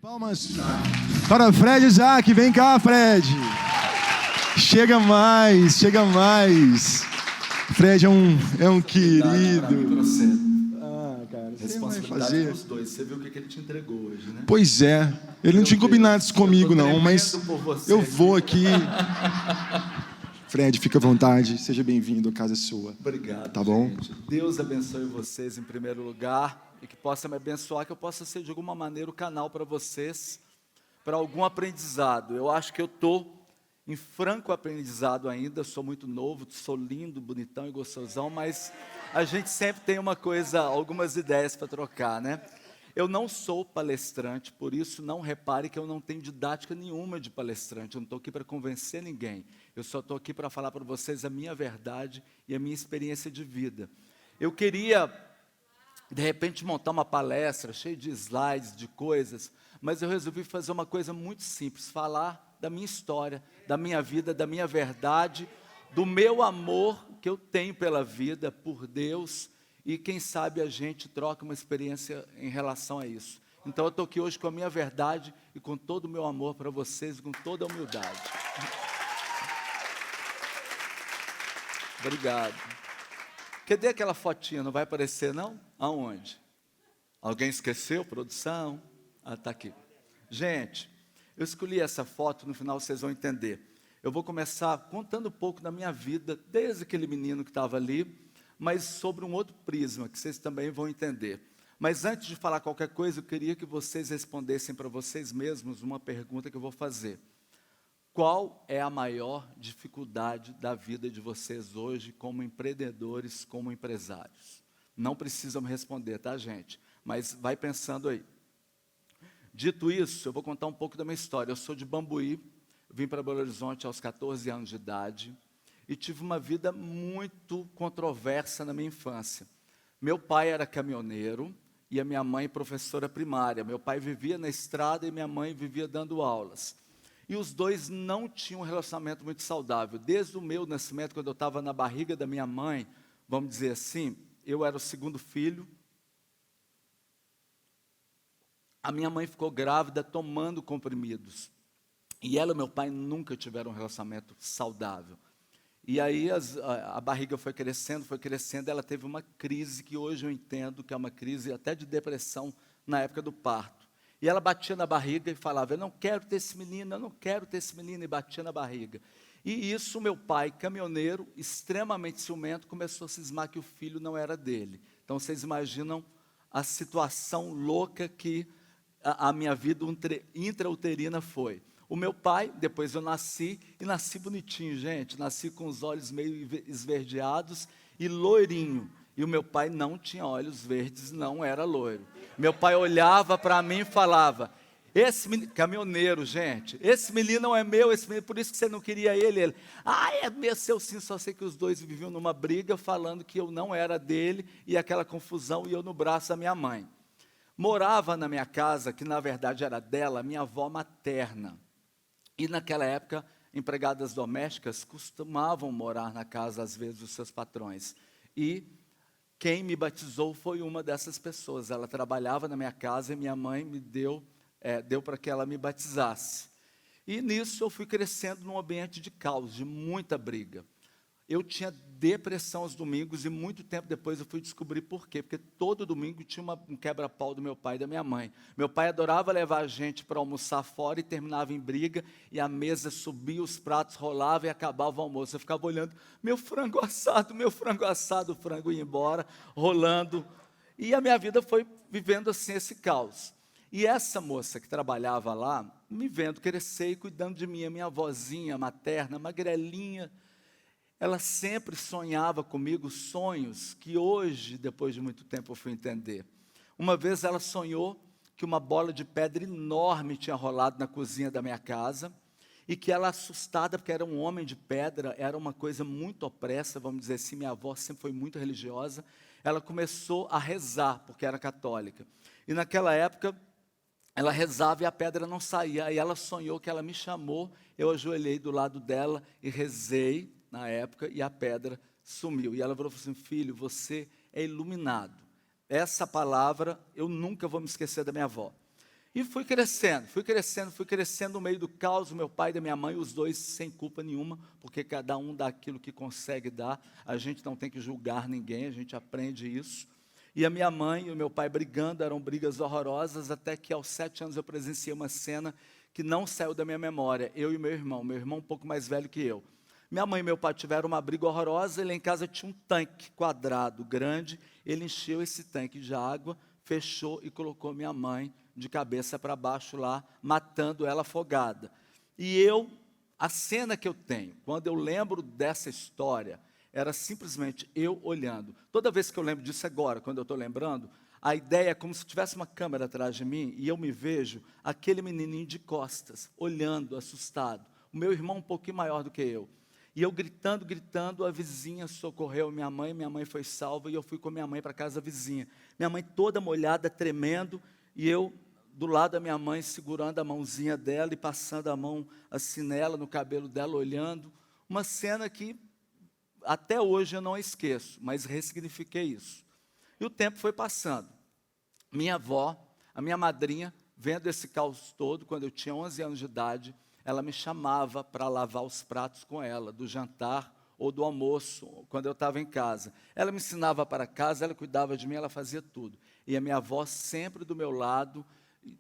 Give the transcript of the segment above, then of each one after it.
Palmas para Fred Isaac. Vem cá, Fred. Chega mais, chega mais. Fred é um querido. Cara, você vai fazer. Dos dois. Você viu o que ele te entregou hoje, né? Pois é. Ele não tinha combinado isso comigo, não, mas eu vou aqui. Fred, fica à vontade. Seja bem-vindo, a casa é sua. Obrigado, tá bom? Gente. Deus abençoe vocês em primeiro lugar e que possa me abençoar, que eu possa ser de alguma maneira o canal para vocês, para algum aprendizado. Eu acho que eu estou em franco aprendizado ainda, sou muito novo, sou lindo, bonitão e gostosão, mas a gente sempre tem uma coisa, algumas ideias para trocar, né? Eu não sou palestrante, por isso não repare que eu não tenho didática nenhuma de palestrante. Eu não estou aqui para convencer ninguém. Eu só estou aqui para falar para vocês a minha verdade e a minha experiência de vida. Eu queria, de repente, montar uma palestra cheia de slides, de coisas, mas eu resolvi fazer uma coisa muito simples, falar da minha história, da minha vida, da minha verdade, do meu amor que eu tenho pela vida, por Deus. E quem sabe a gente troca uma experiência em relação a isso. Então eu estou aqui hoje com a minha verdade e com todo o meu amor para vocês, com toda a humildade. Obrigado. Cadê aquela fotinha? Não vai aparecer, não? Aonde? Alguém esqueceu, produção? Ah, está aqui. Gente, eu escolhi essa foto, no final vocês vão entender. Eu vou começar contando um pouco da minha vida, desde aquele menino que estava ali, mas sobre um outro prisma, que vocês também vão entender. Mas antes de falar qualquer coisa, eu queria que vocês respondessem para vocês mesmos uma pergunta que eu vou fazer. Qual é a maior dificuldade da vida de vocês hoje, como empreendedores, como empresários? Não precisam me responder, tá, gente? Mas vai pensando aí. Dito isso, eu vou contar um pouco da minha história. Eu sou de Bambuí, vim para Belo Horizonte aos 14 anos de idade, e tive uma vida muito controversa na minha infância. Meu pai era caminhoneiro e a minha mãe professora primária. Meu pai vivia na estrada e minha mãe vivia dando aulas. E os dois não tinham um relacionamento muito saudável. Desde o meu nascimento, quando eu estava na barriga da minha mãe, vamos dizer assim, eu era o segundo filho. A minha mãe ficou grávida tomando comprimidos. E ela e meu pai nunca tiveram um relacionamento saudável. E aí a barriga foi crescendo, ela teve uma crise que hoje eu entendo que é uma crise até de depressão na época do parto. E ela batia na barriga e falava, eu não quero ter esse menino, eu não quero ter esse menino, e batia na barriga. E isso meu pai, caminhoneiro, extremamente ciumento, começou a cismar que o filho não era dele. Então vocês imaginam a situação louca que a minha vida intrauterina foi. O meu pai, depois eu nasci, e nasci bonitinho, gente, nasci com os olhos meio esverdeados e loirinho. E o meu pai não tinha olhos verdes, não era loiro. Meu pai olhava para mim e falava, esse menino, caminhoneiro, gente, esse menino não é meu, esse menino, por isso que você não queria ele. Ele, é meu, seu sim, só sei que os dois viviam numa briga, falando que eu não era dele, e aquela confusão, e eu no braço da minha mãe. Morava na minha casa, que na verdade era dela, minha avó materna. E naquela época, empregadas domésticas costumavam morar na casa, às vezes, dos seus patrões. E quem me batizou foi uma dessas pessoas. Ela trabalhava na minha casa e minha mãe me deu para que ela me batizasse. E nisso eu fui crescendo num ambiente de caos, de muita briga. Eu tinha depressão aos domingos e muito tempo depois eu fui descobrir por quê. Porque todo domingo tinha um quebra-pau do meu pai e da minha mãe. Meu pai adorava levar a gente para almoçar fora e terminava em briga. E a mesa subia, os pratos rolavam e acabava o almoço. Eu ficava olhando, meu frango assado, o frango ia embora, rolando. E a minha vida foi vivendo assim esse caos. E essa moça que trabalhava lá, me vendo crescer e cuidando de mim, a minha avózinha materna, magrelinha, ela sempre sonhava comigo sonhos que hoje, depois de muito tempo, eu fui entender. Uma vez ela sonhou que uma bola de pedra enorme tinha rolado na cozinha da minha casa e que ela, assustada, porque era um homem de pedra, era uma coisa muito opressa, vamos dizer assim, minha avó sempre foi muito religiosa, ela começou a rezar, porque era católica. E naquela época, ela rezava e a pedra não saía. Aí ela sonhou que ela me chamou, eu ajoelhei do lado dela e rezei, na época, e a pedra sumiu. E ela falou assim, filho, você é iluminado. Essa palavra, eu nunca vou me esquecer da minha avó. E fui crescendo no meio do caos, o meu pai e da minha mãe, os dois sem culpa nenhuma, porque cada um dá aquilo que consegue dar, a gente não tem que julgar ninguém, a gente aprende isso. E a minha mãe e o meu pai brigando, eram brigas horrorosas, até que aos 7 anos eu presenciei uma cena que não saiu da minha memória, eu e meu irmão um pouco mais velho que eu. Minha mãe e meu pai tiveram uma briga horrorosa, e lá em casa tinha um tanque quadrado, grande, ele encheu esse tanque de água, fechou e colocou minha mãe de cabeça para baixo lá, matando ela afogada. E a cena que eu tenho, quando eu lembro dessa história, era simplesmente eu olhando. Toda vez que eu lembro disso agora, quando eu estou lembrando, a ideia é como se tivesse uma câmera atrás de mim, e eu me vejo aquele menininho de costas, olhando, assustado. O meu irmão um pouquinho maior do que eu. E eu gritando, a vizinha socorreu minha mãe foi salva, e eu fui com minha mãe para a casa vizinha. Minha mãe toda molhada, tremendo, e eu do lado da minha mãe, segurando a mãozinha dela e passando a mão assim nela, no cabelo dela, olhando. Uma cena que até hoje eu não esqueço, mas ressignifiquei isso. E o tempo foi passando. Minha avó, a minha madrinha, vendo esse caos todo, quando eu tinha 11 anos de idade, ela me chamava para lavar os pratos com ela, do jantar ou do almoço, quando eu estava em casa. Ela me ensinava para casa, ela cuidava de mim, ela fazia tudo. E a minha avó sempre do meu lado,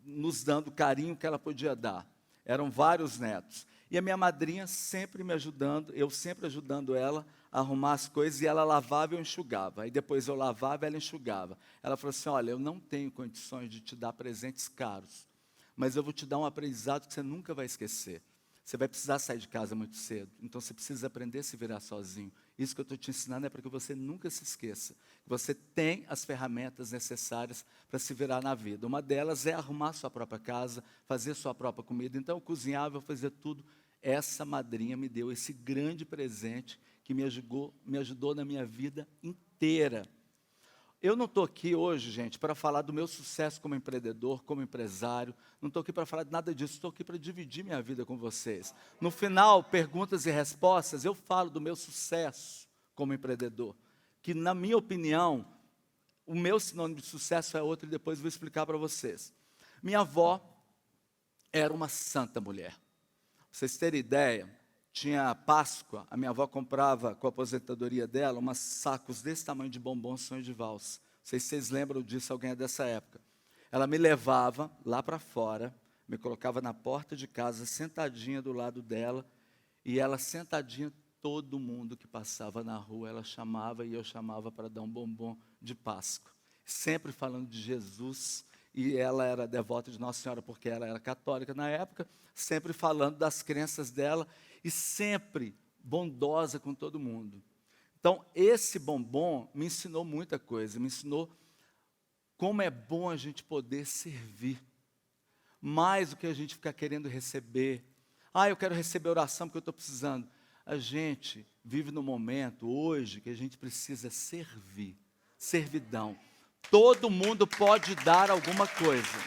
nos dando o carinho que ela podia dar. Eram vários netos. E a minha madrinha sempre me ajudando, eu sempre ajudando ela a arrumar as coisas, e ela lavava e eu enxugava. Aí depois eu lavava e ela enxugava. Ela falou assim, olha, eu não tenho condições de te dar presentes caros, mas eu vou te dar um aprendizado que você nunca vai esquecer. Você vai precisar sair de casa muito cedo, então você precisa aprender a se virar sozinho. Isso que eu estou te ensinando é para que você nunca se esqueça. Você tem as ferramentas necessárias para se virar na vida. Uma delas é arrumar sua própria casa, fazer sua própria comida. Então eu cozinhava, eu fazia tudo. Essa madrinha me deu esse grande presente que me ajudou na minha vida inteira. Eu não estou aqui hoje, gente, para falar do meu sucesso como empreendedor, como empresário. Não estou aqui para falar de nada disso. Estou aqui para dividir minha vida com vocês. No final, perguntas e respostas, eu falo do meu sucesso como empreendedor. Que, na minha opinião, o meu sinônimo de sucesso é outro, e depois vou explicar para vocês. Minha avó era uma santa mulher. Para vocês terem ideia, tinha Páscoa, a minha avó comprava, com a aposentadoria dela, uns sacos desse tamanho de bombons sonho de valsa. Não sei se vocês lembram disso, alguém é dessa época. Ela me levava lá para fora, me colocava na porta de casa, sentadinha do lado dela, e ela sentadinha, todo mundo que passava na rua, ela chamava e eu chamava para dar um bombom de Páscoa. Sempre falando de Jesus, e ela era devota de Nossa Senhora, porque ela era católica na época, sempre falando das crenças dela, e sempre bondosa com todo mundo. Então, esse bombom me ensinou muita coisa, me ensinou como é bom a gente poder servir, mais do que a gente ficar querendo receber. Eu quero receber oração porque eu estou precisando. A gente vive no momento, hoje, que a gente precisa servir, servidão. Todo mundo pode dar alguma coisa.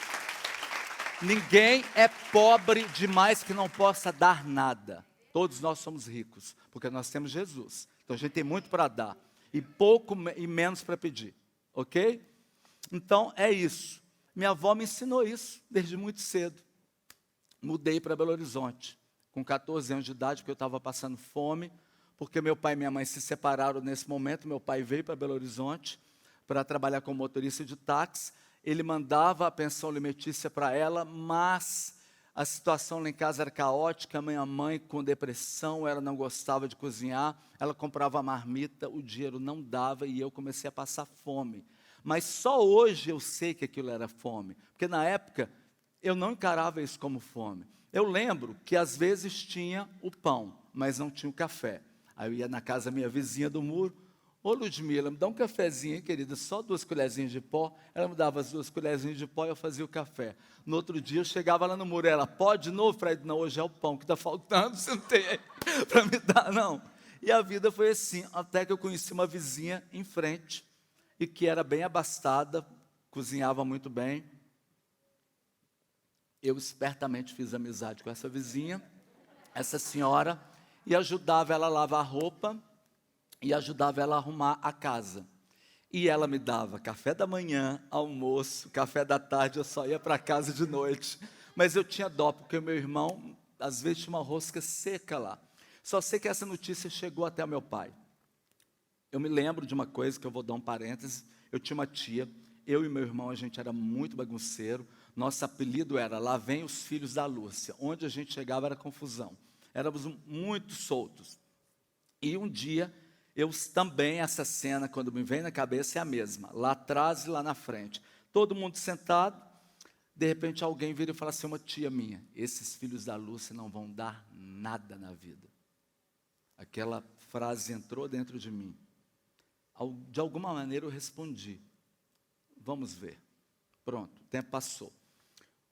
Ninguém é pobre demais que não possa dar nada. Todos nós somos ricos, porque nós temos Jesus. Então a gente tem muito para dar, e pouco e menos para pedir, ok? Então é isso. Minha avó me ensinou isso desde muito cedo. Mudei para Belo Horizonte, com 14 anos de idade, porque eu estava passando fome, porque meu pai e minha mãe se separaram nesse momento. Meu pai veio para Belo Horizonte para trabalhar como motorista de táxi. Ele mandava a pensão alimentícia para ela, mas a situação lá em casa era caótica, minha mãe com depressão, ela não gostava de cozinhar, ela comprava marmita, o dinheiro não dava e eu comecei a passar fome. Mas só hoje eu sei que aquilo era fome, porque na época eu não encarava isso como fome. Eu lembro que às vezes tinha o pão, mas não tinha o café. Aí eu ia na casa da minha vizinha do muro, ô Ludmila, me dá um cafezinho, querida, só 2 colherzinhas de pó. Ela me dava as 2 colherzinhas de pó e eu fazia o café. No outro dia eu chegava lá no muro, ela, pode de novo, Fred? Não, hoje é o pão que está faltando, você não tem aí para me dar, não. E a vida foi assim, até que eu conheci uma vizinha em frente, e que era bem abastada, cozinhava muito bem. Eu espertamente fiz amizade com essa vizinha, essa senhora, e ajudava ela a lavar roupa, e ajudava ela a arrumar a casa. E ela me dava café da manhã, almoço, café da tarde, eu só ia para casa de noite. Mas eu tinha dó, porque o meu irmão, às vezes, tinha uma rosca seca lá. Só sei que essa notícia chegou até o meu pai. Eu me lembro de uma coisa, que eu vou dar um parêntese. Eu tinha uma tia, eu e meu irmão, a gente era muito bagunceiro. Nosso apelido era Lá Vem os Filhos da Lúcia. Onde a gente chegava era confusão. Éramos muito soltos. E um dia, eu também, essa cena, quando me vem na cabeça, é a mesma. Lá atrás e lá na frente. Todo mundo sentado. De repente, alguém vira e fala assim, uma tia minha, esses filhos da Lúcia não vão dar nada na vida. Aquela frase entrou dentro de mim. De alguma maneira eu respondi, vamos ver. Pronto, o tempo passou.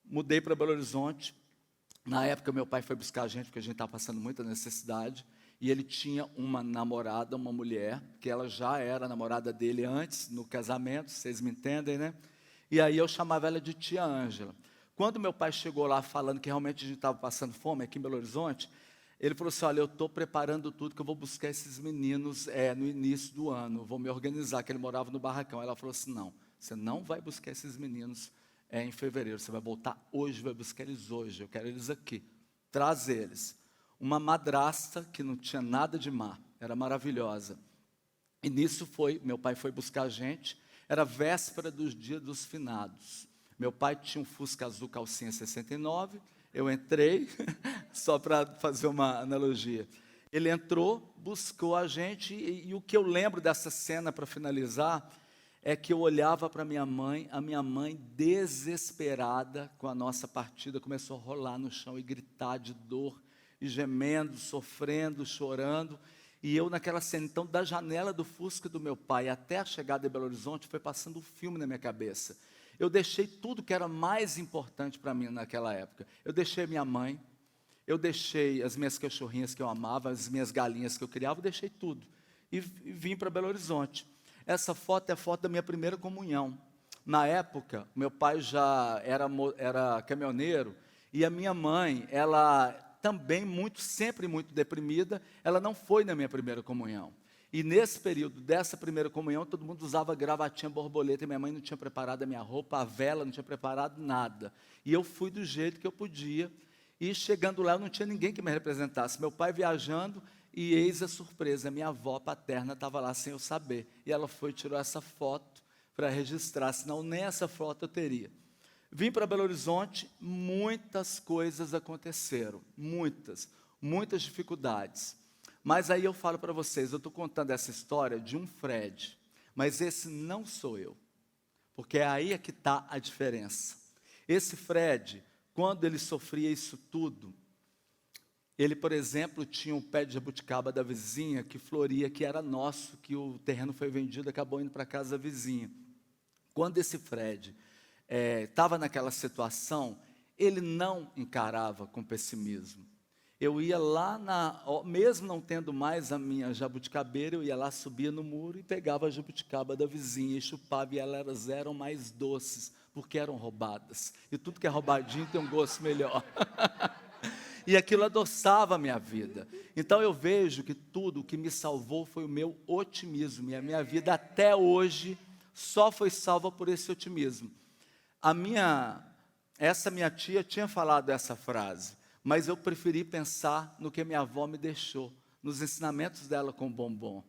Mudei para Belo Horizonte. Na época, meu pai foi buscar a gente, porque a gente estava passando muita necessidade. E ele tinha uma namorada, uma mulher, que ela já era namorada dele antes, no casamento, vocês me entendem, né? E aí eu chamava ela de tia Ângela. Quando meu pai chegou lá falando que realmente a gente estava passando fome aqui em Belo Horizonte, ele falou assim, olha, eu estou preparando tudo que eu vou buscar esses meninos no início do ano, vou me organizar, que ele morava no barracão. Ela falou assim, não, você não vai buscar esses meninos em fevereiro, você vai voltar hoje, vai buscar eles hoje, eu quero eles aqui, traz eles. Uma madrasta que não tinha nada de má, era maravilhosa. E nisso meu pai foi buscar a gente, era véspera dos dias dos finados. Meu pai tinha um Fusca azul calcinha 69, eu entrei, só para fazer uma analogia. Ele entrou, buscou a gente, e o que eu lembro dessa cena, para finalizar, é que eu olhava para a minha mãe desesperada com a nossa partida, começou a rolar no chão e gritar de dor, e gemendo, sofrendo, chorando, e eu naquela cena, então da janela do Fusca do meu pai até a chegada de Belo Horizonte, foi passando um filme na minha cabeça. Eu deixei tudo que era mais importante para mim naquela época. Eu deixei minha mãe, eu deixei as minhas cachorrinhas que eu amava, as minhas galinhas que eu criava, eu deixei tudo. E vim para Belo Horizonte. Essa foto é a foto da minha primeira comunhão. Na época, meu pai já era caminhoneiro, e a minha mãe, ela também sempre muito deprimida, ela não foi na minha primeira comunhão. E nesse período dessa primeira comunhão, todo mundo usava gravatinha borboleta, e minha mãe não tinha preparado a minha roupa, a vela, não tinha preparado nada. E eu fui do jeito que eu podia, e chegando lá, não tinha ninguém que me representasse. Meu pai viajando, e eis a surpresa, minha avó paterna estava lá sem eu saber. E ela foi e tirou essa foto para registrar, senão nem essa foto eu teria. Vim para Belo Horizonte, muitas coisas aconteceram, muitas dificuldades. Mas aí eu falo para vocês, eu estou contando essa história de um Fred, mas esse não sou eu, porque aí é que está a diferença. Esse Fred, quando ele sofria isso tudo, ele, por exemplo, tinha um pé de jabuticaba da vizinha que floria, que era nosso, que o terreno foi vendido, acabou indo para a casa da vizinha. Quando esse Fred estava naquela situação, ele não encarava com pessimismo. Eu ia lá, mesmo não tendo mais a minha jabuticabeira, eu ia lá, subia no muro e pegava a jabuticaba da vizinha e chupava, e elas eram mais doces, porque eram roubadas. E tudo que é roubadinho tem um gosto melhor. E aquilo adoçava a minha vida. Então eu vejo que tudo o que me salvou foi o meu otimismo. E a minha vida até hoje só foi salva por esse otimismo. Essa minha tia tinha falado essa frase, mas eu preferi pensar no que minha avó me deixou, nos ensinamentos dela com bombom.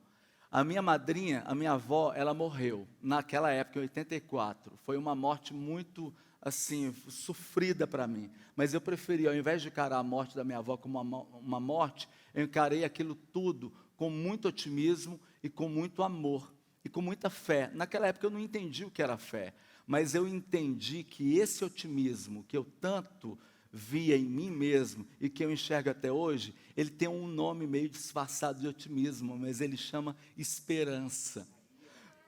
A minha madrinha, a minha avó, ela morreu naquela época, em 84. Foi uma morte muito, assim, sofrida para mim. Mas eu preferi, ao invés de encarar a morte da minha avó como uma morte, eu encarei aquilo tudo com muito otimismo e com muito amor e com muita fé. Naquela época eu não entendi o que era fé, mas eu entendi que esse otimismo que eu tanto via em mim mesmo e que eu enxergo até hoje, ele tem um nome meio disfarçado de otimismo, mas ele chama esperança.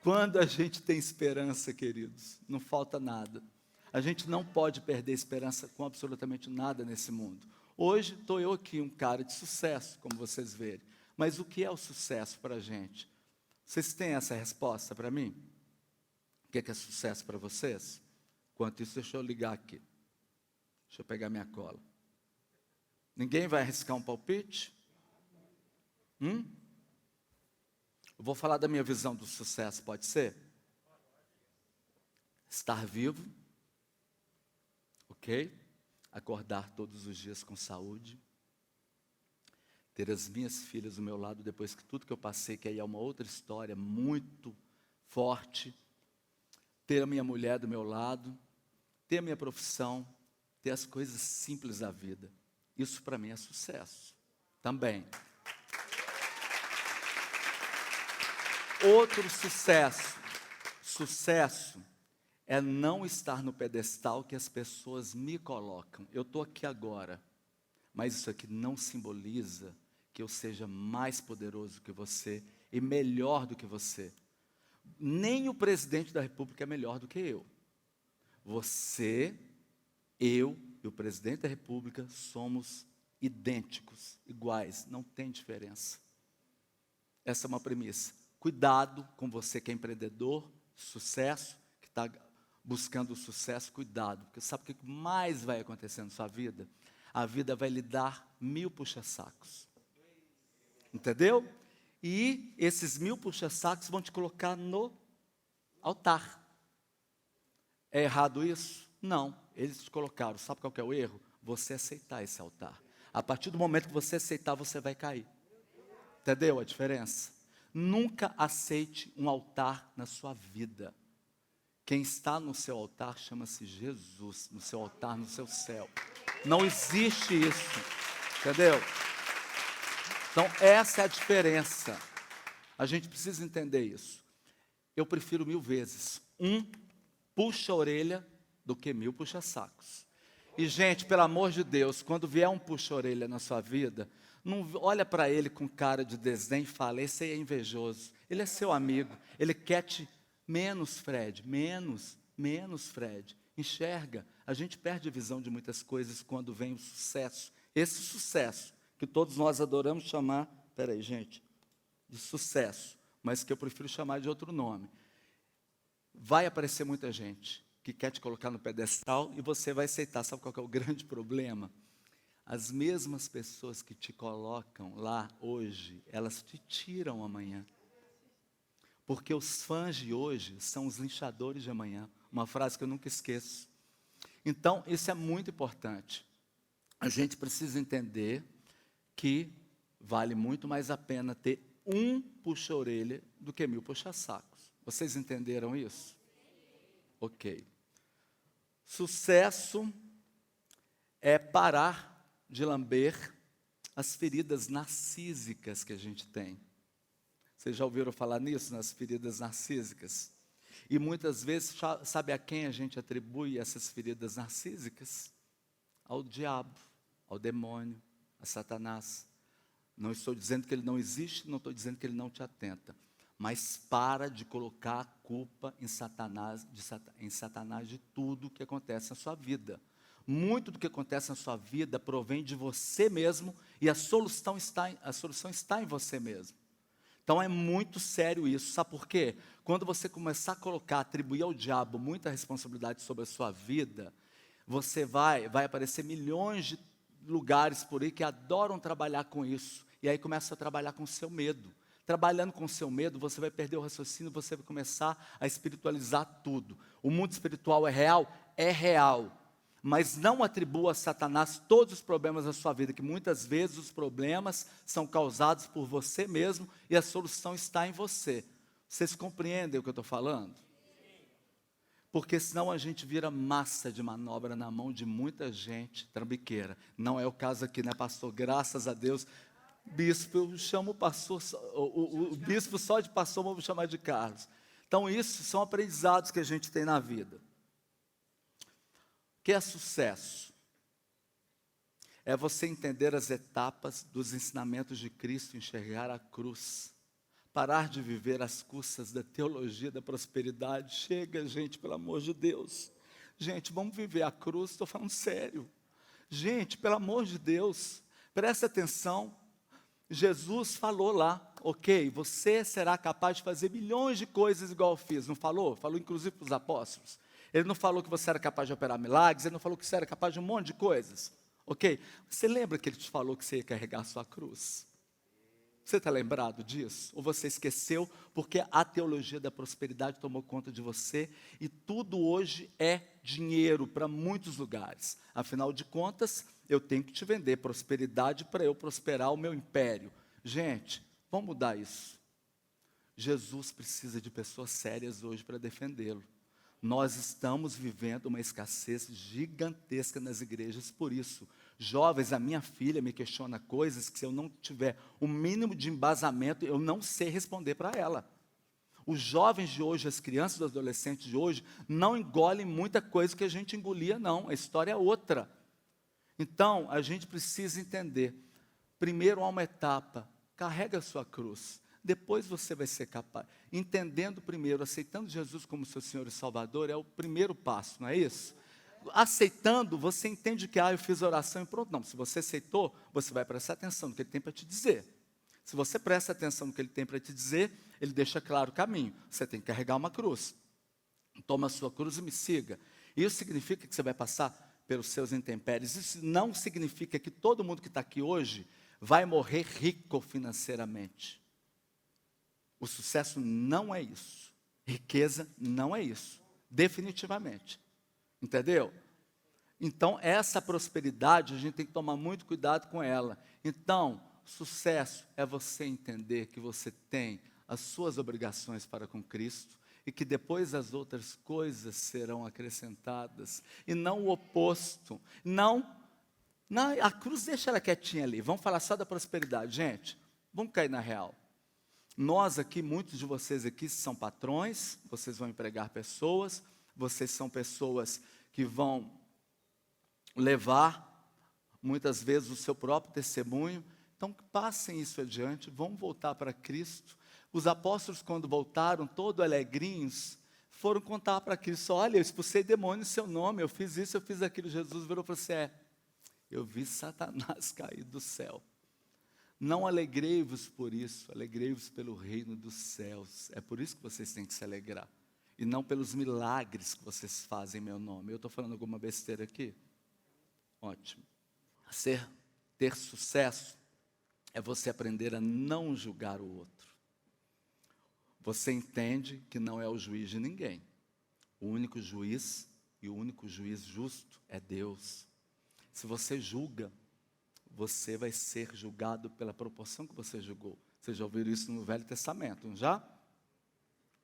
Quando a gente tem esperança, queridos, não falta nada. A gente não pode perder esperança com absolutamente nada nesse mundo. Hoje estou eu aqui, um cara de sucesso, como vocês verem. Mas o que é o sucesso para a gente? Vocês têm essa resposta para mim? O que é sucesso para vocês? Enquanto isso, deixa eu ligar aqui. Deixa eu pegar minha cola. Ninguém vai arriscar um palpite? Eu vou falar da minha visão do sucesso, pode ser? estar vivo, ok? Acordar todos os dias com saúde, ter as minhas filhas do meu lado depois que tudo que eu passei, que aí é uma outra história muito forte, ter a minha mulher do meu lado, ter a minha profissão, ter as coisas simples da vida. Isso para mim é sucesso também. Outro sucesso é não estar no pedestal que as pessoas me colocam. Eu estou aqui agora, mas isso aqui não simboliza que eu seja mais poderoso que você e melhor do que você. Nem o presidente da República é melhor do que eu. Você, eu e o presidente da República somos idênticos, iguais, não tem diferença. Essa é uma premissa. Cuidado com você que é empreendedor, sucesso, que está buscando o sucesso, cuidado, porque sabe o que mais vai acontecer na sua vida? A vida vai lhe dar 1000 puxa-sacos. Entendeu? E esses 1000 puxa-sacos vão te colocar no altar. É errado isso? Não, eles te colocaram. Sabe qual que é o erro? Você aceitar esse altar. A partir do momento que você aceitar, você vai cair. Entendeu a diferença? Nunca aceite um altar na sua vida. Quem está no seu altar chama-se Jesus, no seu altar, no seu céu. Não existe isso, entendeu? Então, essa é a diferença. A gente precisa entender isso. Eu prefiro 1000 vezes puxa-orelha do que 1000 puxa-sacos. E, gente, pelo amor de Deus, quando vier um puxa-orelha na sua vida, não olha para ele com cara de desdém e fala, esse aí é invejoso, ele é seu amigo, ele quer te... Menos, Fred, menos, Fred. Enxerga, a gente perde a visão de muitas coisas quando vem o sucesso. Esse sucesso, que todos nós adoramos chamar, peraí, gente, de sucesso, mas que eu prefiro chamar de outro nome. Vai aparecer muita gente que quer te colocar no pedestal e você vai aceitar. Sabe qual que é o grande problema? As mesmas pessoas que te colocam lá hoje, elas te tiram amanhã. Porque os fãs de hoje são os linchadores de amanhã. Uma frase que eu nunca esqueço. Então, isso é muito importante. A gente precisa entender que vale muito mais a pena ter um puxa-orelha do que 1000 puxa-sacos. Vocês entenderam isso? Ok. Sucesso é parar de lamber as feridas narcísicas que a gente tem. Vocês já ouviram falar nisso, nas feridas narcísicas? E muitas vezes, sabe a quem a gente atribui essas feridas narcísicas? Ao diabo, ao demônio, a Satanás. Não estou dizendo que ele não existe, não estou dizendo que ele não te atenta. Mas para de colocar a culpa em Satanás de tudo que acontece na sua vida. Muito do que acontece na sua vida provém de você mesmo e a solução está em você mesmo. Então é muito sério isso, sabe por quê? Quando você começar a atribuir ao diabo muita responsabilidade sobre a sua vida, você vai aparecer milhões de lugares por aí que adoram trabalhar com isso, e aí começa a trabalhar com o seu medo. Trabalhando com o seu medo, você vai perder o raciocínio, você vai começar a espiritualizar tudo. O mundo espiritual é real? É real. Mas não atribua a Satanás todos os problemas da sua vida, que muitas vezes os problemas são causados por você mesmo e a solução está em você. Vocês compreendem o que eu estou falando? Porque senão a gente vira massa de manobra na mão de muita gente trambiqueira. Não é o caso aqui, né, pastor? Graças a Deus. Bispo, eu chamo o pastor, o bispo só de pastor, vamos chamar de Carlos. Então isso são aprendizados que a gente tem na vida. O que é sucesso? É você entender as etapas dos ensinamentos de Cristo, enxergar a cruz, parar de viver às custas da teologia da prosperidade. Chega, gente, pelo amor de Deus. Gente, vamos viver a cruz, estou falando sério. Gente, pelo amor de Deus, presta atenção. Jesus falou lá, ok, você será capaz de fazer milhões de coisas igual eu fiz, não falou? Falou inclusive para os apóstolos. Ele não falou que você era capaz de operar milagres, ele não falou que você era capaz de um monte de coisas, ok? Você lembra que ele te falou que você ia carregar a sua cruz? Você está lembrado disso? Ou você esqueceu porque a teologia da prosperidade tomou conta de você e tudo hoje é dinheiro para muitos lugares. Afinal de contas, eu tenho que te vender prosperidade para eu prosperar o meu império. Gente, vamos mudar isso. Jesus precisa de pessoas sérias hoje para defendê-lo. Nós estamos vivendo uma escassez gigantesca nas igrejas, por isso, jovens, a minha filha me questiona coisas que se eu não tiver o mínimo de embasamento, eu não sei responder para ela. Os jovens de hoje, as crianças e os adolescentes de hoje, não engolem muita coisa que a gente engolia, não, a história é outra. Então, a gente precisa entender, primeiro há uma etapa, carrega a sua cruz. Depois você vai ser capaz. Entendendo primeiro, aceitando Jesus como seu Senhor e Salvador, é o primeiro passo, não é isso? Aceitando, você entende que, eu fiz a oração e pronto. Não, se você aceitou, você vai prestar atenção no que Ele tem para te dizer. Se você presta atenção no que Ele tem para te dizer, Ele deixa claro o caminho. Você tem que carregar uma cruz. Toma a sua cruz e me siga. Isso significa que você vai passar pelos seus intempéries. Isso não significa que todo mundo que está aqui hoje vai morrer rico financeiramente. O sucesso não é isso. Riqueza não é isso. Definitivamente. Entendeu? Então, essa prosperidade, a gente tem que tomar muito cuidado com ela. Então, sucesso é você entender que você tem as suas obrigações para com Cristo e que depois as outras coisas serão acrescentadas. E não o oposto. Não, a cruz deixa ela quietinha ali. Vamos falar só da prosperidade. Gente, vamos cair na real. Nós aqui, muitos de vocês aqui são patrões, vocês vão empregar pessoas, vocês são pessoas que vão levar, muitas vezes, o seu próprio testemunho. Então, passem isso adiante, vão voltar para Cristo. Os apóstolos, quando voltaram, todos alegrinhos, foram contar para Cristo, olha, eu expulsei demônio em seu nome, eu fiz isso, eu fiz aquilo. Jesus virou e falou assim, eu vi Satanás cair do céu. Não alegrei-vos por isso, alegrei-vos pelo reino dos céus. É por isso que vocês têm que se alegrar. E não pelos milagres que vocês fazem em meu nome. Eu estou falando alguma besteira aqui? Ótimo. Ter sucesso é você aprender a não julgar o outro. Você entende que não é o juiz de ninguém. O único juiz e o único juiz justo é Deus. Se você julga, você vai ser julgado pela proporção que você julgou. Vocês já ouviram isso no Velho Testamento, não já?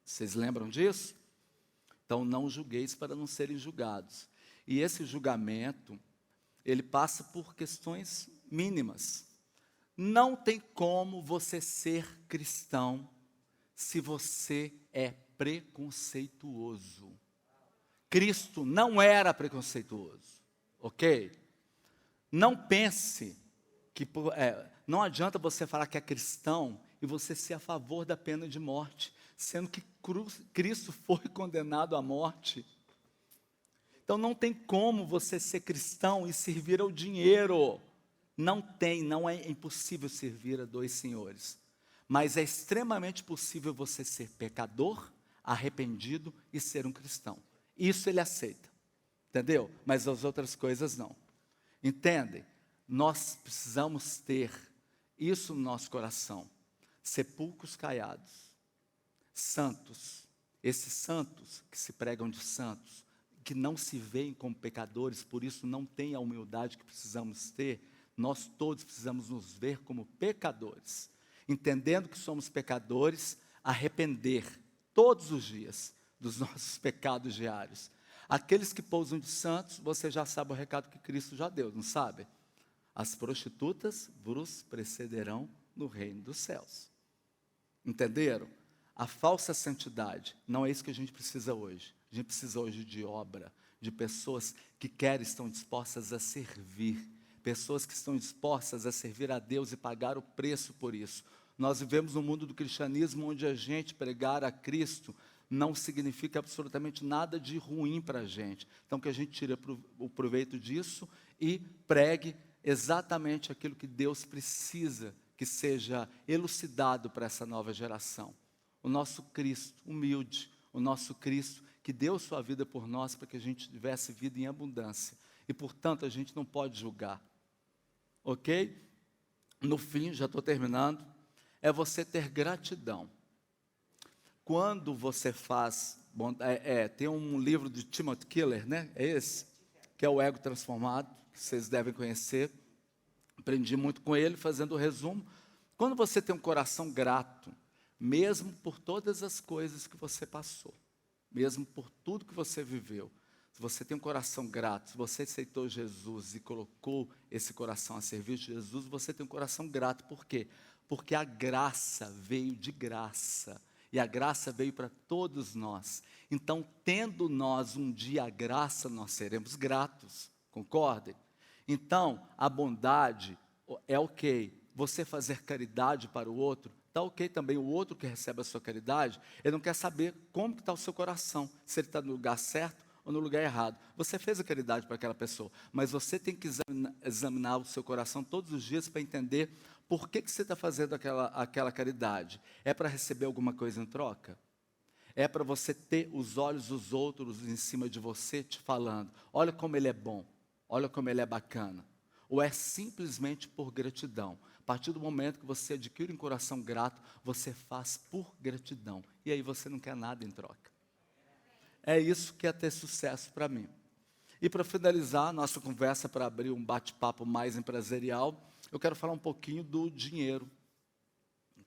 Vocês lembram disso? Então, não julgueis para não serem julgados. E esse julgamento, ele passa por questões mínimas. Não tem como você ser cristão se você é preconceituoso. Cristo não era preconceituoso, ok? Não pense que não adianta você falar que é cristão e você ser a favor da pena de morte, sendo que Cristo foi condenado à morte. Então não tem como você ser cristão e servir ao dinheiro. Não é impossível servir a dois senhores. Mas é extremamente possível você ser pecador, arrependido e ser um cristão. Isso ele aceita, entendeu? Mas as outras coisas não. Entendem? Nós precisamos ter isso no nosso coração. Sepulcros caiados, santos, esses santos que se pregam de santos, que não se veem como pecadores, por isso não têm a humildade que precisamos ter, nós todos precisamos nos ver como pecadores, entendendo que somos pecadores, arrepender todos os dias dos nossos pecados diários. Aqueles que pousam de santos, você já sabe o recado que Cristo já deu, não sabe? As prostitutas vos precederão no reino dos céus. Entenderam? A falsa santidade, não é isso que a gente precisa hoje. A gente precisa hoje de obra, de pessoas que querem, estão dispostas a servir. Pessoas que estão dispostas a servir a Deus e pagar o preço por isso. Nós vivemos no mundo do cristianismo onde a gente pregar a Cristo não significa absolutamente nada de ruim para a gente. Então que a gente tire o proveito disso e pregue exatamente aquilo que Deus precisa que seja elucidado para essa nova geração. O nosso Cristo humilde, o nosso Cristo que deu sua vida por nós para que a gente tivesse vida em abundância. E, portanto, a gente não pode julgar. Ok? No fim, já estou terminando, é você ter gratidão. Quando você faz... tem um livro de Timothy Keller, né? É esse, que é o Ego Transformado, que vocês devem conhecer. Aprendi muito com ele, fazendo o resumo. Quando você tem um coração grato, mesmo por todas as coisas que você passou, mesmo por tudo que você viveu, se você tem um coração grato, se você aceitou Jesus e colocou esse coração a serviço de Jesus, você tem um coração grato. Por quê? Porque a graça veio de graça. E a graça veio para todos nós. Então, tendo nós um dia a graça, nós seremos gratos. Concordem? Então, a bondade é ok. Você fazer caridade para o outro, está ok também. O outro que recebe a sua caridade, ele não quer saber como está o seu coração. Se ele está no lugar certo ou no lugar errado. Você fez a caridade para aquela pessoa, mas você tem que examinar o seu coração todos os dias para entender por que você está fazendo aquela caridade. É para receber alguma coisa em troca? É para você ter os olhos dos outros em cima de você te falando, olha como ele é bom, olha como ele é bacana. Ou é simplesmente por gratidão? A partir do momento que você adquire um coração grato, você faz por gratidão. E aí você não quer nada em troca. É isso que é ter sucesso para mim. E para finalizar nossa conversa, para abrir um bate-papo mais empresarial, eu quero falar um pouquinho do dinheiro,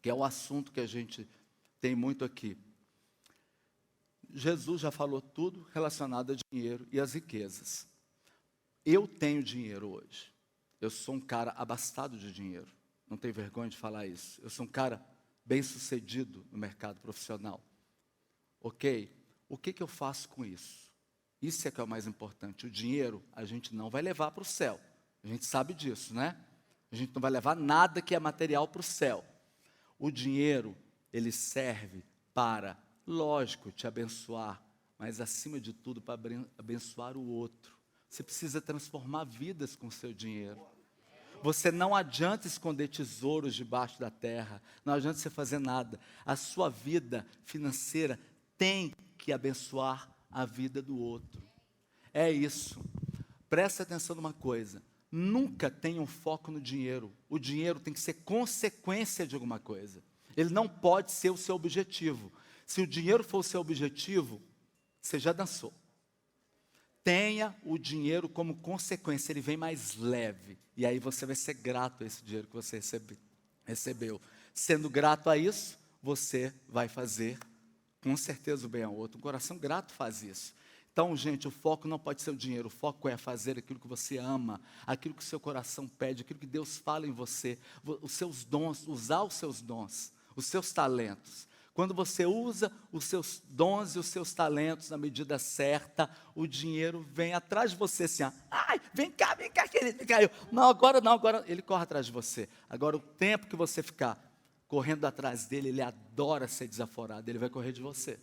que é o assunto que a gente tem muito aqui. Jesus já falou tudo relacionado a dinheiro e às riquezas. Eu tenho dinheiro hoje. Eu sou um cara abastado de dinheiro. Não tenho vergonha de falar isso. Eu sou um cara bem-sucedido no mercado profissional. Ok? O que eu faço com isso? Isso é que é o mais importante. O dinheiro a gente não vai levar para o céu. A gente sabe disso, né? A gente não vai levar nada que é material para o céu. O dinheiro, ele serve para, lógico, te abençoar, mas acima de tudo para abençoar o outro. Você precisa transformar vidas com o seu dinheiro. Você não adianta esconder tesouros debaixo da terra. Não adianta você fazer nada. A sua vida financeira tem que abençoar a vida do outro. É isso. Presta atenção numa coisa. Nunca tenha um foco no dinheiro. O dinheiro tem que ser consequência de alguma coisa. Ele não pode ser o seu objetivo. Se o dinheiro for o seu objetivo, você já dançou. Tenha o dinheiro como consequência, ele vem mais leve. E aí você vai ser grato a esse dinheiro que você recebeu. Sendo grato a isso, você vai fazer com certeza o bem ao outro. Um coração grato faz isso. Então, gente, o foco não pode ser o dinheiro. O foco é fazer aquilo que você ama, aquilo que o seu coração pede, aquilo que Deus fala em você, os seus dons, usar os seus dons, os seus talentos. Quando você usa os seus dons e os seus talentos na medida certa, o dinheiro vem atrás de você assim, ó, ai, vem cá, querido, vem cá. Não, agora ele corre atrás de você. Agora o tempo que você ficar correndo atrás dele, ele adora ser desaforado, ele vai correr de você.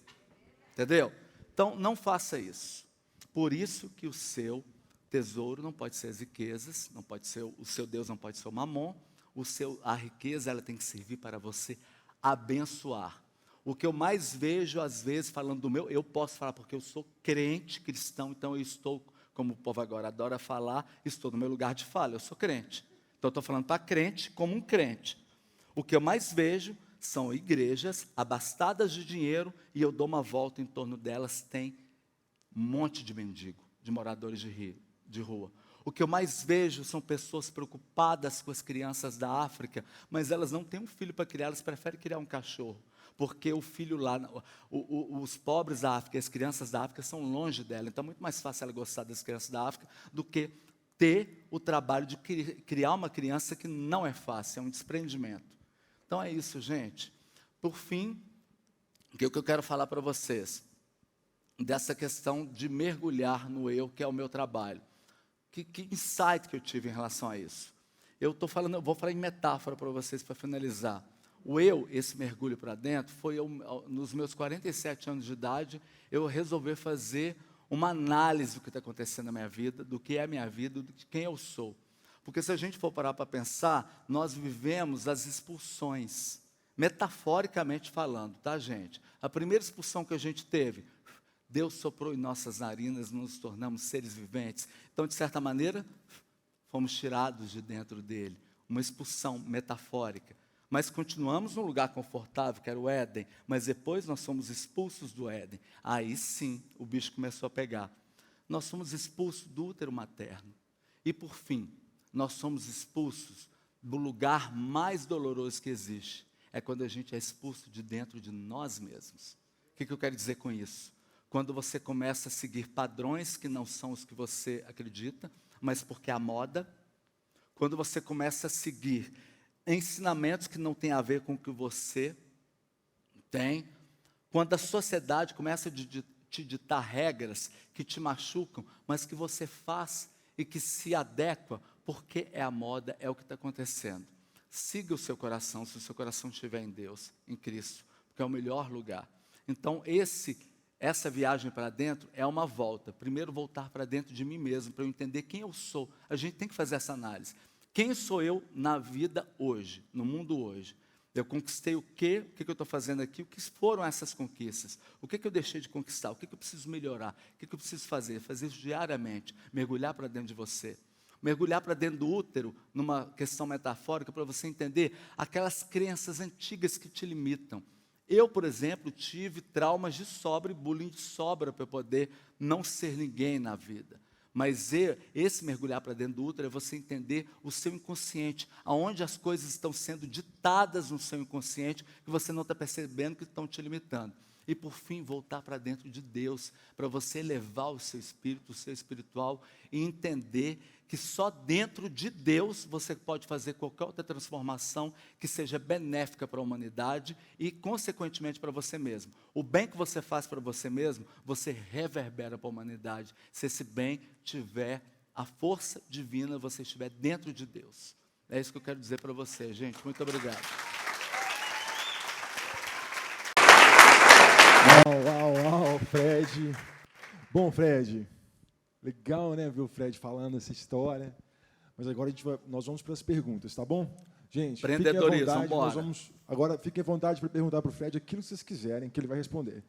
Entendeu? Então, não faça isso. Por isso que o seu tesouro não pode ser as riquezas, não pode ser o seu Deus, não pode ser o mamon. A riqueza, ela tem que servir para você abençoar. O que eu mais vejo, às vezes, falando do meu, eu posso falar porque eu sou crente cristão, então eu estou, como o povo agora adora falar, estou no meu lugar de fala, eu sou crente. Então, eu estou falando para crente como um crente. O que eu mais vejo são igrejas abastadas de dinheiro e eu dou uma volta em torno delas, tem um monte de mendigo, de moradores de rua. O que eu mais vejo são pessoas preocupadas com as crianças da África, mas elas não têm um filho para criar, elas preferem criar um cachorro. Porque o filho lá, os pobres da África, as crianças da África são longe dela. Então é muito mais fácil ela gostar das crianças da África do que ter o trabalho de criar uma criança que não é fácil, é um desprendimento. Então é isso, gente. Por fim, o que eu quero falar para vocês, dessa questão de mergulhar no eu, que é o meu trabalho. Que insight que eu tive em relação a isso? Eu vou falar em metáfora para vocês, para finalizar. O eu, esse mergulho para dentro, foi nos meus 47 anos de idade, eu resolvi fazer uma análise do que está acontecendo na minha vida, do que é a minha vida, de quem eu sou. Porque se a gente for parar para pensar, nós vivemos as expulsões, metaforicamente falando, tá, gente? A primeira expulsão que a gente teve, Deus soprou em nossas narinas, nos tornamos seres viventes. Então, de certa maneira, fomos tirados de dentro dele. Uma expulsão metafórica. mas continuamos num lugar confortável, que era o Éden, mas depois nós somos expulsos do Éden. Aí sim, o bicho começou a pegar. Nós somos expulsos do útero materno. E por fim, nós somos expulsos do lugar mais doloroso que existe. É quando a gente é expulso de dentro de nós mesmos. O que eu quero dizer com isso? Quando você começa a seguir padrões que não são os que você acredita, mas porque é a moda. Quando você começa a seguir ensinamentos que não têm a ver com o que você tem. Quando a sociedade começa a te ditar regras que te machucam, mas que você faz e que se adequa, porque é a moda, é o que está acontecendo. Siga o seu coração, se o seu coração estiver em Deus, em Cristo, porque é o melhor lugar. Então, essa viagem para dentro é uma volta. Primeiro, voltar para dentro de mim mesmo, para eu entender quem eu sou. A gente tem que fazer essa análise. Quem sou eu na vida hoje, no mundo hoje? Eu conquistei o quê? O que eu estou fazendo aqui? O que foram essas conquistas? O que eu deixei de conquistar? O que eu preciso melhorar? O que eu preciso fazer? Fazer isso diariamente. Mergulhar para dentro de você. Mergulhar para dentro do útero, numa questão metafórica, para você entender aquelas crenças antigas que te limitam. Eu, por exemplo, tive traumas de sobra e bullying de sobra para poder não ser ninguém na vida. Mas esse mergulhar para dentro do útero é você entender o seu inconsciente, aonde as coisas estão sendo ditadas no seu inconsciente, que você não está percebendo que estão te limitando. E, por fim, voltar para dentro de Deus, para você elevar o seu espírito, o seu espiritual, e entender que só dentro de Deus você pode fazer qualquer outra transformação que seja benéfica para a humanidade e, consequentemente, para você mesmo. O bem que você faz para você mesmo, você reverbera para a humanidade. Se esse bem tiver a força divina, você estiver dentro de Deus. É isso que eu quero dizer para você, gente. Muito obrigado. Uau, Fred. Bom, Fred, legal, né, ver o Fred falando essa história. Mas agora nós vamos para as perguntas, tá bom? Gente, fiquem à vontade, agora fiquem à vontade para perguntar para o Fred aquilo que vocês quiserem, que ele vai responder.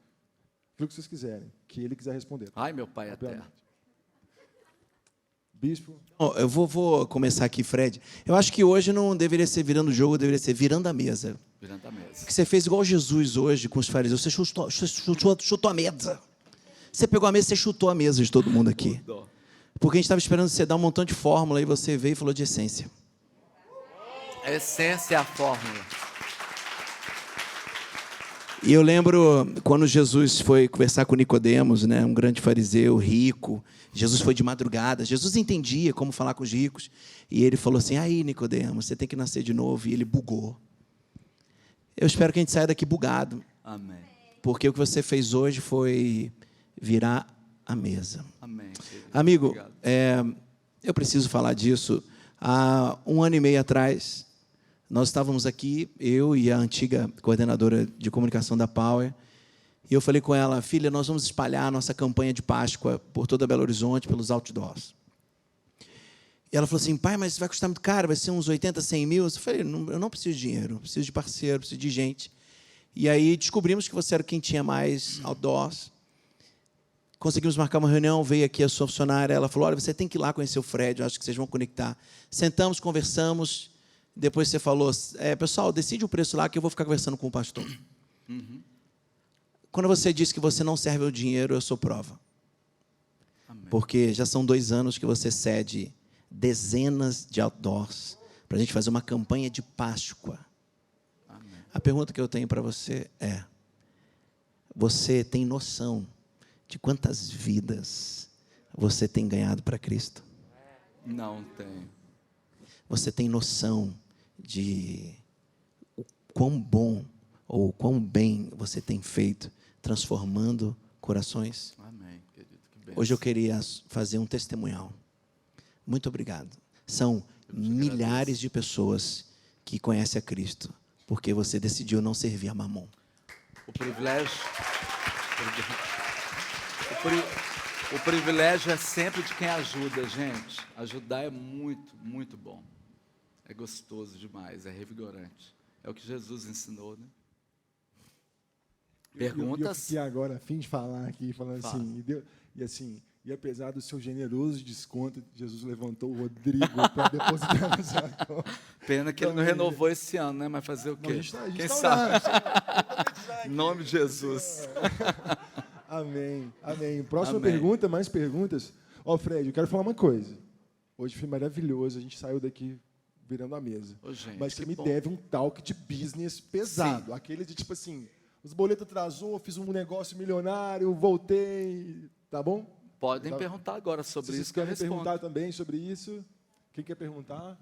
Aquilo que vocês quiserem, que ele quiser responder. Ai, meu pai eterno. Bispo. Eu vou começar aqui, Fred. Eu acho que hoje não deveria ser virando o jogo, deveria ser virando a mesa. Virando a mesa. Porque você fez igual Jesus hoje com os fariseus. Você chutou a mesa. Você pegou a mesa, você chutou a mesa de todo mundo aqui. Porque a gente estava esperando você dar um montão de fórmula e você veio e falou de essência. A essência é a fórmula. E eu lembro quando Jesus foi conversar com Nicodemos, né, um grande fariseu, rico. Jesus foi de madrugada. Jesus entendia como falar com os ricos. E ele falou assim, aí, Nicodemos, você tem que nascer de novo. E ele bugou. Eu espero que a gente saia daqui bugado. Amém. Porque o que você fez hoje foi virar a mesa. Amém. Amigo, eu preciso falar disso. Há 1 ano e meio atrás, nós estávamos aqui, eu e a antiga coordenadora de comunicação da Power, e eu falei com ela, filha, nós vamos espalhar a nossa campanha de Páscoa por toda Belo Horizonte, pelos outdoors. E ela falou assim, pai, mas vai custar muito caro, vai ser uns 80, 100 mil. Eu falei, eu não preciso de dinheiro, eu preciso de parceiro, preciso de gente. E aí descobrimos que você era quem tinha mais outdoors. Conseguimos marcar uma reunião, veio aqui a sua funcionária, ela falou, olha, você tem que ir lá conhecer o Fred, eu acho que vocês vão conectar. Sentamos, conversamos, depois você falou, pessoal, decide o preço lá que eu vou ficar conversando com o pastor. Uhum. Quando você disse que você não serve ao dinheiro, eu sou prova. Amém. Porque já são 2 anos que você cede dezenas de outdoors para a gente fazer uma campanha de Páscoa. Amém. A pergunta que eu tenho para você é, você tem noção de quantas vidas você tem ganhado para Cristo? Não tem. Você tem noção de o quão bom ou quão bem você tem feito transformando corações? Amém, querido. Que bênção. Hoje eu queria fazer um testemunhal. Muito obrigado. São milhares de pessoas que conhecem a Cristo, porque você decidiu não servir a Mamon. O privilégio é sempre de quem ajuda, gente. Ajudar é muito, muito bom. É gostoso demais, é revigorante. É o que Jesus ensinou, né? Perguntas? Eu fiquei agora a fim de falar aqui, falando Fala. assim, E apesar do seu generoso desconto, Jesus levantou o Rodrigo para depositar na sua conta. Pena que ele não renovou esse ano, né? Mas fazer o quê? A gente Quem tá sabe? orando. Em nome de Jesus. Amém, amém. Próxima Amém. pergunta, mais perguntas. Ó, Fred, eu quero falar uma coisa. Hoje foi maravilhoso, a gente saiu daqui virando a mesa. Ô, gente, mas você que me bom. deve um talk de business pesado. Aquele de tipo assim, os boletos atrasou, fiz um negócio milionário, voltei, tá bom? Podem Tá. perguntar agora sobre Se isso vocês que eu querem respondo. perguntar também sobre isso, quem quer perguntar?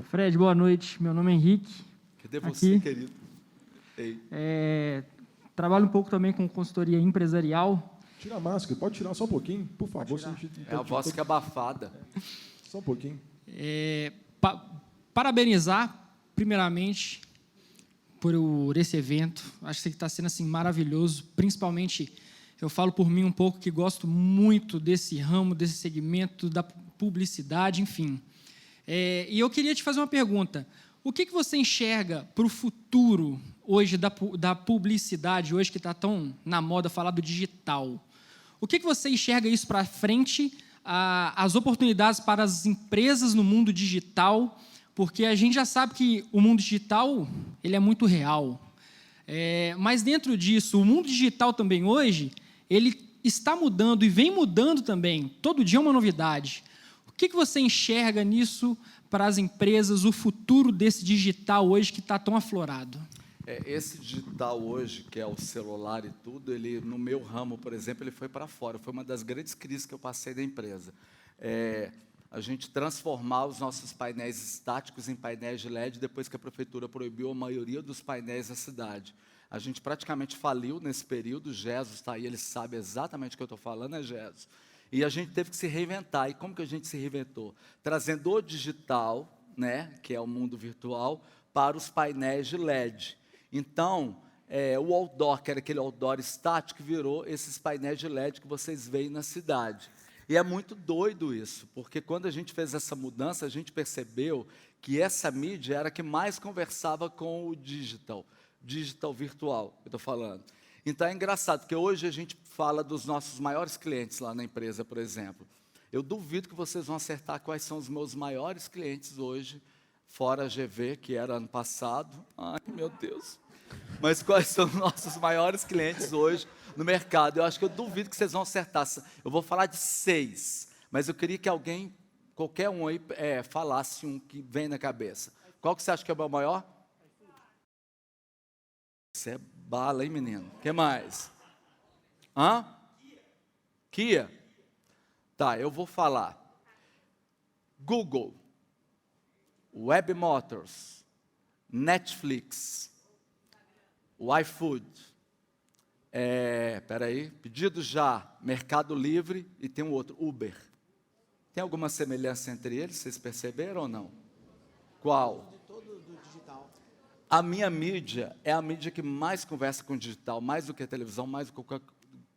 Fred, boa noite. Meu nome é Henrique. Cadê você, Aqui. querido? Ei. Trabalho um pouco também com consultoria empresarial. Tira a máscara, pode tirar só um pouquinho, por favor. É a voz que é abafada. Só um pouquinho. Parabenizar, primeiramente, por esse evento. Acho que está sendo assim, maravilhoso. Principalmente, eu falo por mim um pouco que gosto muito desse ramo, desse segmento, da publicidade, enfim. E eu queria te fazer uma pergunta. O que você enxerga para o futuro hoje da publicidade, hoje que está tão na moda falar do digital? O que você enxerga isso para frente, as oportunidades para as empresas no mundo digital? Porque a gente já sabe que o mundo digital ele é muito real. Mas dentro disso, o mundo digital também hoje, ele está mudando e vem mudando também. Todo dia é uma novidade. O que você enxerga nisso para as empresas, o futuro desse digital hoje que está tão aflorado? Esse digital hoje, que é o celular e tudo, ele, no meu ramo, por exemplo, ele foi para fora. Foi uma das grandes crises que eu passei da empresa. A gente transformar os nossos painéis estáticos em painéis de LED depois que a prefeitura proibiu a maioria dos painéis da cidade. A gente praticamente faliu nesse período. O Jesus está aí, ele sabe exatamente o que eu estou falando, né, Jesus? E a gente teve que se reinventar. E como que a gente se reinventou? Trazendo o digital, né, que é o mundo virtual, para os painéis de LED. Então, o outdoor, que era aquele outdoor estático, virou esses painéis de LED que vocês veem na cidade. E é muito doido isso, porque quando a gente fez essa mudança, a gente percebeu que essa mídia era a que mais conversava com o digital virtual, que eu estou falando. Então, é engraçado, porque hoje a gente fala dos nossos maiores clientes lá na empresa, por exemplo. Eu duvido que vocês vão acertar quais são os meus maiores clientes hoje, fora a GV, que era ano passado. Ai, meu Deus. Mas quais são os nossos maiores clientes hoje no mercado? Eu acho que eu duvido que vocês vão acertar. Eu vou falar de 6, mas eu queria que alguém, qualquer um aí, falasse um que vem na cabeça. Qual que você acha que é o meu maior? Isso é bala, hein, menino? O que mais? Kia? Tá, eu vou falar. Google, Web Motors, Netflix, o iFood, peraí, Pedido Já, Mercado Livre e tem um outro, Uber. Tem alguma semelhança entre eles, vocês perceberam ou não? Qual? A minha mídia é a mídia que mais conversa com o digital, mais do que a televisão, mais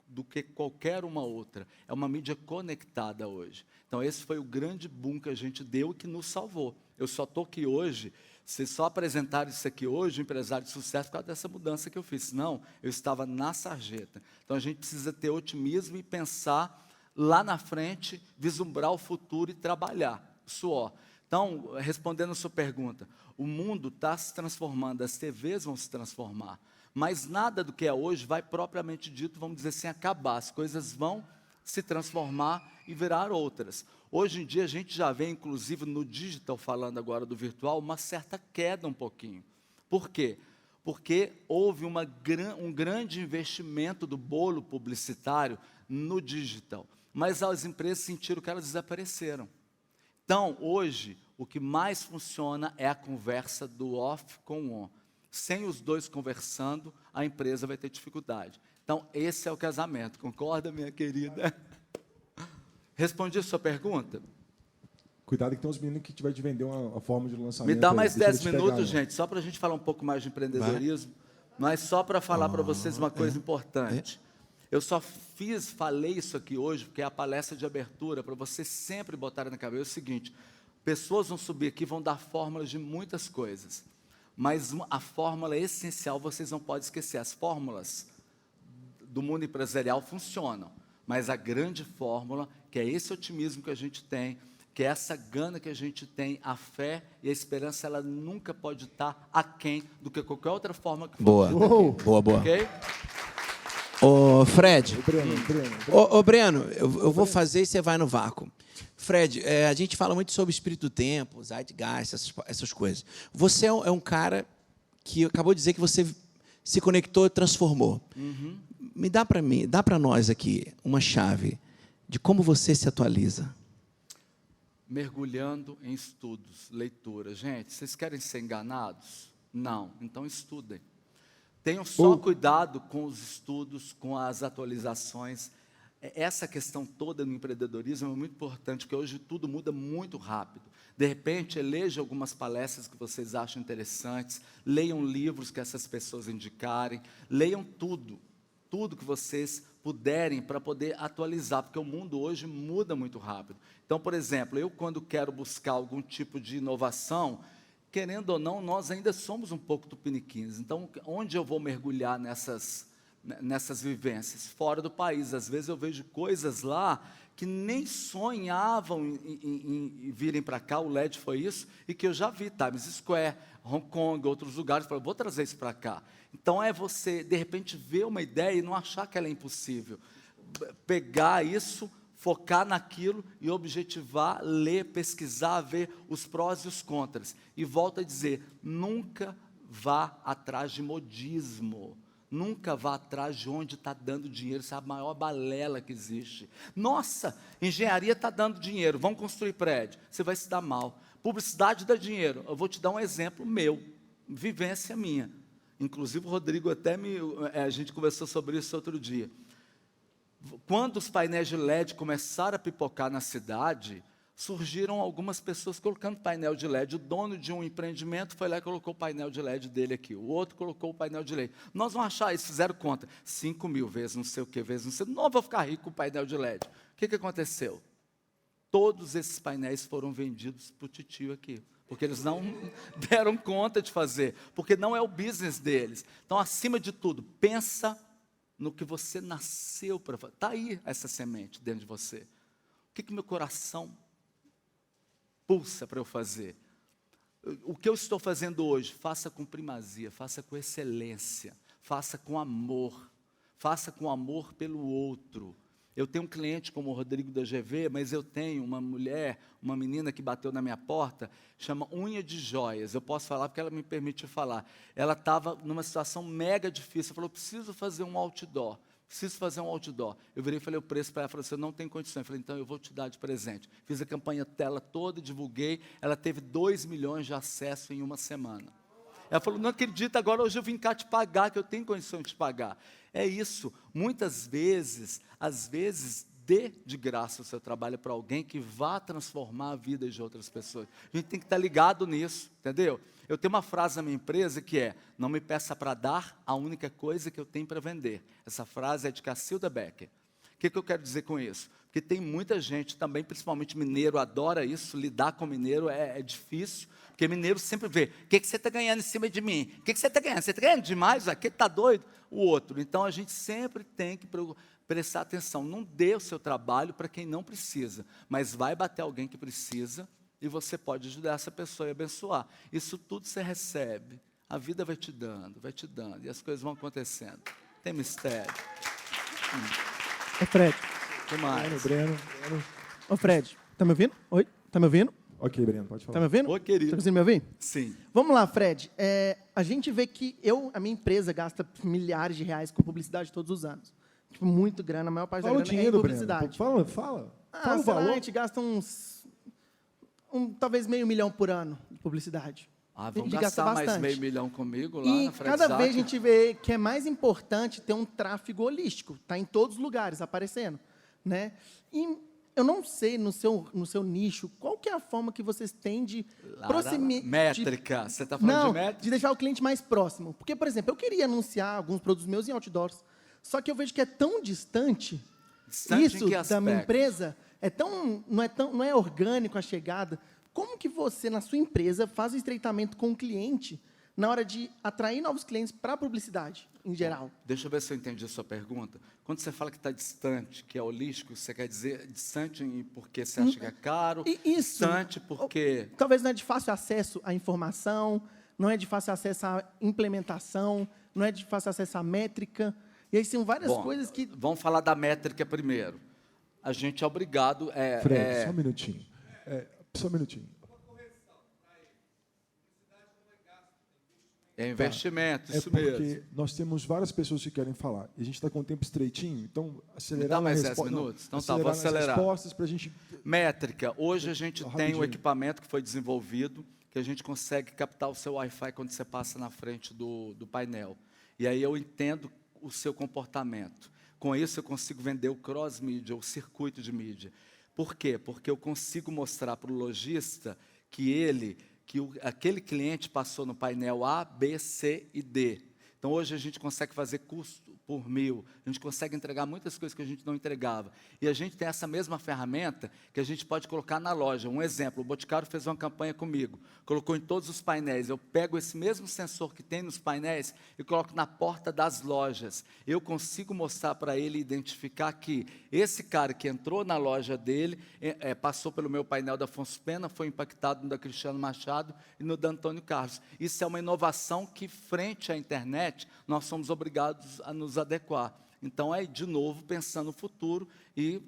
do que qualquer uma outra. É uma mídia conectada hoje. Então, esse foi o grande boom que a gente deu e que nos salvou. Eu só estou aqui hoje, vocês só apresentaram isso aqui hoje, o empresário de sucesso, por causa dessa mudança que eu fiz. Senão, eu estava na sarjeta. Então, a gente precisa ter otimismo e pensar lá na frente, vislumbrar o futuro e trabalhar. Suor. Então, respondendo a sua pergunta, o mundo está se transformando, as TVs vão se transformar, mas nada do que é hoje vai propriamente dito, vamos dizer assim, acabar. As coisas vão se transformar e virar outras. Hoje em dia a gente já vê, inclusive no digital, falando agora do virtual, uma certa queda um pouquinho. Por quê? Porque houve um grande investimento do bolo publicitário no digital, mas as empresas sentiram que elas desapareceram. Então, hoje, o que mais funciona é a conversa do off com o on. Sem os dois conversando, a empresa vai ter dificuldade. Então, esse é o casamento. Concorda, minha querida? Respondi a sua pergunta? Cuidado que tem uns meninos que tiver de vender uma forma de lançamento. Me dá mais aí. Deixa 10 eu te minutos, pegar, gente, só para a gente falar um pouco mais de empreendedorismo, mas só para falar para vocês uma coisa importante. Eu só falei isso aqui hoje, porque é a palestra de abertura, para vocês sempre botarem na cabeça o seguinte: pessoas vão subir aqui, vão dar fórmulas de muitas coisas, mas a fórmula essencial vocês não podem esquecer. As fórmulas do mundo empresarial funcionam, mas a grande fórmula, que é esse otimismo que a gente tem, que é essa gana que a gente tem, a fé e a esperança, ela nunca pode estar aquém do que qualquer outra forma que for. Boa, boa, boa. Ok? Ô, Fred. Breno. Ô, Breno, eu vou fazer e você vai no vácuo. Fred, a gente fala muito sobre o espírito do tempo, Zeitgeist, essas coisas. Você é um cara que acabou de dizer que você se conectou e transformou. Uhum. Dá para nós aqui uma chave de como você se atualiza. Mergulhando em estudos, leitura. Gente, vocês querem ser enganados? Não, então estudem. Tenham só cuidado com os estudos, com as atualizações. Essa questão toda no empreendedorismo é muito importante, porque hoje tudo muda muito rápido. De repente, eleja algumas palestras que vocês acham interessantes, leiam livros que essas pessoas indicarem, leiam tudo que vocês puderem para poder atualizar, porque o mundo hoje muda muito rápido. Então, por exemplo, eu quando quero buscar algum tipo de inovação, querendo ou não, nós ainda somos um pouco tupiniquins. Então, onde eu vou mergulhar nessas vivências? Fora do país. Às vezes eu vejo coisas lá que nem sonhavam em virem para cá, o LED foi isso, e que eu já vi, Times Square, Hong Kong, outros lugares, falei, vou trazer isso para cá. Então é você, de repente, ver uma ideia e não achar que ela é impossível. Pegar isso, focar naquilo e objetivar, ler, pesquisar, ver os prós e os contras. E volto a dizer, nunca vá atrás de modismo. Nunca vá atrás de onde está dando dinheiro. Isso é a maior balela que existe. Nossa, engenharia está dando dinheiro, vamos construir prédio. Você vai se dar mal. Publicidade dá dinheiro. Eu vou te dar um exemplo meu, vivência minha. Inclusive o Rodrigo a gente conversou sobre isso outro dia. Quando os painéis de LED começaram a pipocar na cidade, surgiram algumas pessoas colocando painel de LED. O dono de um empreendimento foi lá e colocou o painel de LED dele aqui. O outro colocou o painel de LED. Nós vamos achar isso, fizeram conta. 5.000 vezes, não sei o que, vezes não sei. Não vou ficar rico com o painel de LED. O que aconteceu? Todos esses painéis foram vendidos para o titio aqui. Porque eles não deram conta de fazer. Porque não é o business deles. Então, acima de tudo, pensa no que você nasceu para fazer. Está aí essa semente dentro de você. O que meu coração pulsa para eu fazer? O que eu estou fazendo hoje, faça com primazia, faça com excelência, faça com amor pelo outro. Eu tenho um cliente como o Rodrigo da GV, mas eu tenho uma mulher, uma menina que bateu na minha porta, chama Unha de Joias. Eu posso falar porque ela me permitiu falar. Ela estava numa situação mega difícil, falou, preciso fazer um outdoor. Eu virei e falei o preço para ela, falou assim, eu não tenho condições. Eu falei, então eu vou te dar de presente. Fiz a campanha tela toda, divulguei, ela teve 2 milhões de acesso em uma semana. Ela falou, não acredito, agora hoje eu vim cá te pagar, que eu tenho condições de te pagar. É isso, muitas vezes, às vezes, dê de graça o seu trabalho para alguém que vá transformar a vida de outras pessoas. A gente tem que estar ligado nisso, entendeu? Eu tenho uma frase na minha empresa que é, não me peça para dar a única coisa que eu tenho para vender. Essa frase é de Cacilda Becker. O que eu quero dizer com isso? Porque tem muita gente também, principalmente mineiro, adora isso, lidar com mineiro é difícil, porque mineiro sempre vê, o que você está ganhando em cima de mim? O que você está ganhando? Você está ganhando demais? Aquele está doido? O outro. Então, a gente sempre tem que prestar atenção. Não dê o seu trabalho para quem não precisa, mas vai bater alguém que precisa e você pode ajudar essa pessoa e abençoar. Isso tudo você recebe. A vida vai te dando, e as coisas vão acontecendo. Tem mistério. Ô, Fred. O que mais? Breno. Ô, Fred, tá me ouvindo? Oi, tá me ouvindo? Ok, Breno, pode falar. Tá me ouvindo? Oi, querido. Tá conseguindo me ouvir? Sim. Vamos lá, Fred. A gente vê que a minha empresa gasta milhares de reais com publicidade todos os anos. Tipo, muito grana, a maior parte Fala da o grana é em dinheiro, publicidade. Breno. Fala. Fala o sei lá, valor. a gente gasta talvez $500 mil por ano de publicidade. Ah, A vamos gente gastar gasta mais bastante. $500 mil comigo lá E na Fred cada Zac. vez a gente vê que é mais importante ter um tráfego holístico. Está em todos os lugares aparecendo, né? E eu não sei, no seu nicho, qual que é a forma que vocês têm de proximar... Métrica. Você está falando Não, de métrica? de deixar o cliente mais próximo. Porque, por exemplo, eu queria anunciar alguns produtos meus em outdoors, só que eu vejo que é tão distante, Distante em isso que da minha aspecto? empresa, não é orgânico a chegada. Como que você, na sua empresa, faz o estreitamento com o cliente na hora de atrair novos clientes para a publicidade? em geral. Deixa eu ver se eu entendi a sua pergunta. Quando você fala que está distante, que é holístico, você quer dizer distante porque você acha que é caro? Isso. Distante porque... Talvez não é de fácil acesso à informação, não é de fácil acesso à implementação, não é de fácil acesso à métrica. E aí são várias coisas que... Vamos falar da métrica primeiro. A gente é obrigado... Fred, só um minutinho. Só um minutinho. É investimento, isso porque mesmo. nós temos várias pessoas que querem falar. E a gente está com o tempo estreitinho, então acelerar Me dá mais na 10 minutos? Então tá, vou nas acelerar. respostas para a gente... Métrica. Hoje a gente tem Rapidinho. um equipamento que foi desenvolvido que a gente consegue captar o seu Wi-Fi quando você passa na frente do painel. E aí eu entendo o seu comportamento. Com isso eu consigo vender o cross-mídia, o circuito de mídia. Por quê? Porque eu consigo mostrar para o lojista que aquele cliente passou no painel A, B, C e D. Então, hoje a gente consegue fazer custo por 1000, a gente consegue entregar muitas coisas que a gente não entregava. E a gente tem essa mesma ferramenta que a gente pode colocar na loja. Um exemplo, o Boticário fez uma campanha comigo, colocou em todos os painéis. Eu pego esse mesmo sensor que tem nos painéis e coloco na porta das lojas. Eu consigo mostrar para ele, identificar que esse cara que entrou na loja dele, passou pelo meu painel da Afonso Pena, foi impactado no da Cristiano Machado e no da Antônio Carlos. Isso é uma inovação que, frente à internet, nós somos obrigados a nos adequar. Então, de novo, pensando no futuro e